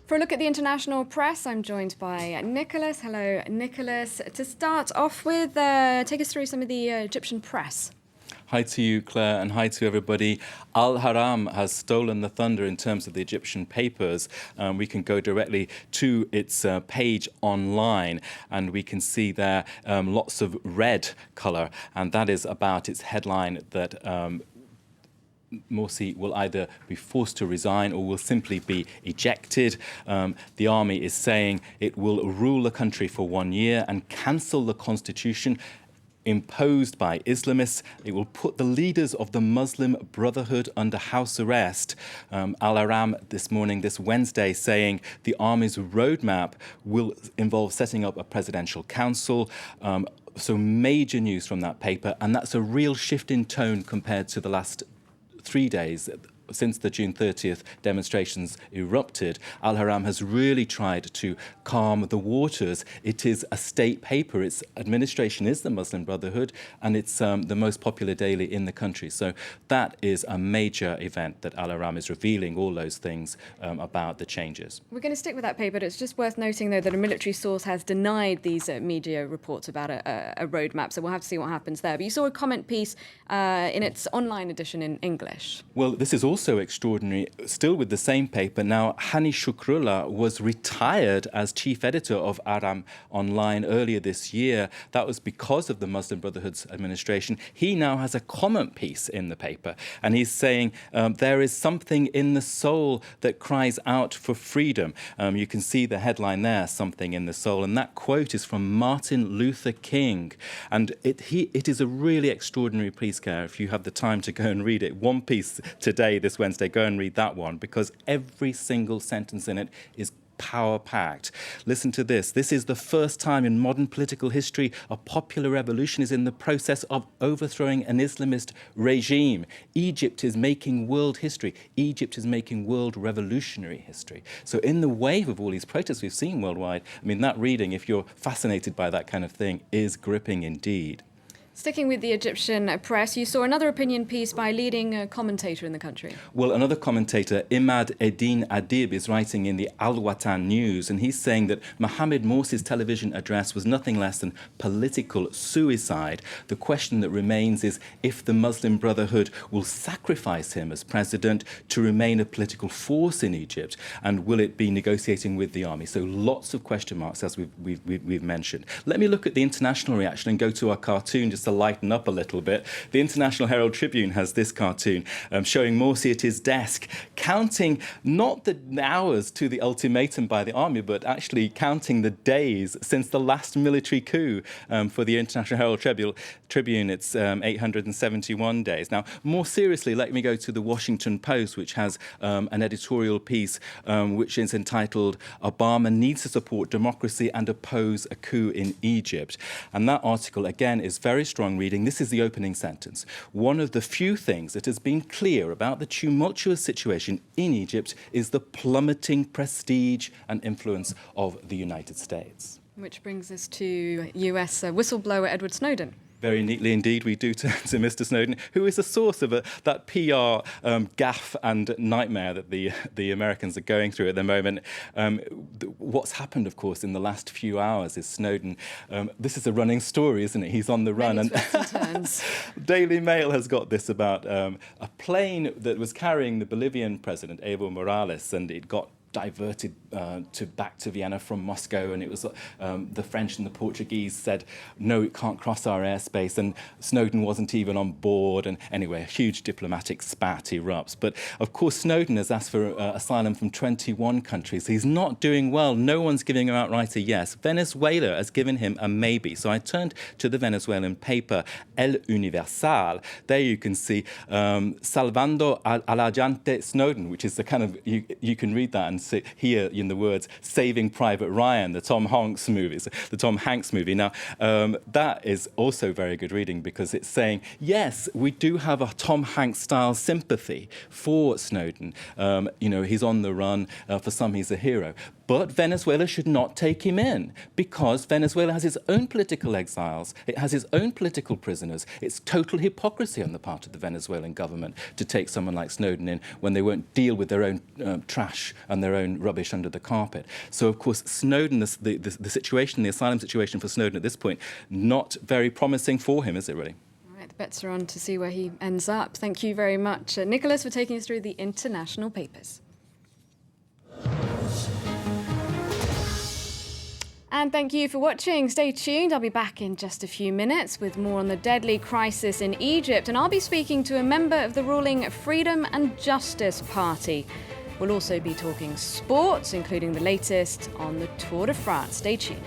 For a look at the international press, I'm joined by Nicholas. Hello, Nicholas. To start off with, take us through some of the Egyptian press. Hi to you, Claire, and hi to everybody. Al-Ahram has stolen the thunder in terms of the Egyptian papers. We can go directly to its page online, and we can see there lots of red colour, and that is about its headline that Morsi will either be forced to resign or will simply be ejected. The army is saying it will rule the country for 1 year and cancel the constitution imposed by Islamists. It will put the leaders of the Muslim Brotherhood under house arrest. Al-Ahram this Wednesday, saying the army's roadmap will involve setting up a presidential council. So major news from that paper, and that's a real shift in tone compared to the last 3 days. Since the June 30th demonstrations erupted, Al-Ahram has really tried to calm the waters. It is a state paper. Its administration is the Muslim Brotherhood, and it's the most popular daily in the country. So that is a major event that Al-Ahram is revealing all those things about the changes. We're going to stick with that paper, but it's just worth noting, though, that a military source has denied these media reports about a roadmap, so we'll have to see what happens there. But you saw a comment piece in its online edition in English. Well, this is also extraordinary, still with the same paper. Now, Hani Shukrullah was retired as chief editor of Al-Ahram Online earlier this year. That was because of the Muslim Brotherhood's administration. He now has a comment piece in the paper, and he's saying there is something in the soul that cries out for freedom. You can see the headline there, something in the soul, and that quote is from Martin Luther King. And it is a really extraordinary piece, Claire, if you have the time to go and read it. One piece today, this Wednesday, go and read that one, because every single sentence in it is power-packed. Listen to this. This is the first time in modern political history a popular revolution is in the process of overthrowing an Islamist regime. Egypt is making world history. Egypt is making world revolutionary history. So in the wave of all these protests we've seen worldwide, I mean, that reading, if you're fascinated by that kind of thing, is gripping indeed. Sticking with the Egyptian press, you saw another opinion piece by a leading commentator in the country. Well, another commentator, Imad Eddin Adib, is writing in the Al-Watan News, and he's saying that Mohamed Morsi's television address was nothing less than political suicide. The question that remains is if the Muslim Brotherhood will sacrifice him as president to remain a political force in Egypt, and will it be negotiating with the army? So lots of question marks, as we've mentioned. Let me look at the international reaction and go to our cartoon just to lighten up a little bit. The International Herald Tribune has this cartoon showing Morsi at his desk, counting not the hours to the ultimatum by the army, but actually counting the days since the last military coup. For the International Herald Tribune, it's 871 days. Now, more seriously, let me go to the Washington Post, which has an editorial piece which is entitled "Obama Needs to Support Democracy and Oppose a Coup in Egypt." And that article, again, is very strong reading. This is the opening sentence. One of the few things that has been clear about the tumultuous situation in Egypt is the plummeting prestige and influence of the United States. Which brings us to US whistleblower Edward Snowden. Very neatly indeed, we do turn to Mr. Snowden, who is the source of that PR gaffe and nightmare that the Americans are going through at the moment. What's happened, of course, in the last few hours is Snowden. This is a running story, isn't it? He's on the run. Many twists and turns. Daily Mail has got this about a plane that was carrying the Bolivian president, Evo Morales, and it got diverted back to Vienna from Moscow, and it was the French and the Portuguese said, no, it can't cross our airspace, and Snowden wasn't even on board, and anyway, a huge diplomatic spat erupts. But of course, Snowden has asked for asylum from 21 countries. He's not doing well. No one's giving him outright a yes. Venezuela has given him a maybe. So I turned to the Venezuelan paper, El Universal. There you can see Salvando al Agente Snowden, which is the kind of, you can read that and hear in the words Saving Private Ryan, the Tom Hanks movie. Now, that is also very good reading, because it's saying, yes, we do have a Tom Hanks-style sympathy for Snowden. He's on the run. For some, he's a hero. But Venezuela should not take him in, because Venezuela has its own political exiles. It has its own political prisoners. It's total hypocrisy on the part of the Venezuelan government to take someone like Snowden in when they won't deal with their own trash and their own rubbish under the carpet. So, of course, Snowden, the situation, the asylum situation for Snowden at this point, not very promising for him, is it really? All right, the bets are on to see where he ends up. Thank you very much, Nicholas, for taking us through the international papers. And thank you for watching. Stay tuned. I'll be back in just a few minutes with more on the deadly crisis in Egypt. And I'll be speaking to a member of the ruling Freedom and Justice Party. We'll also be talking sports, including the latest on the Tour de France. Stay tuned.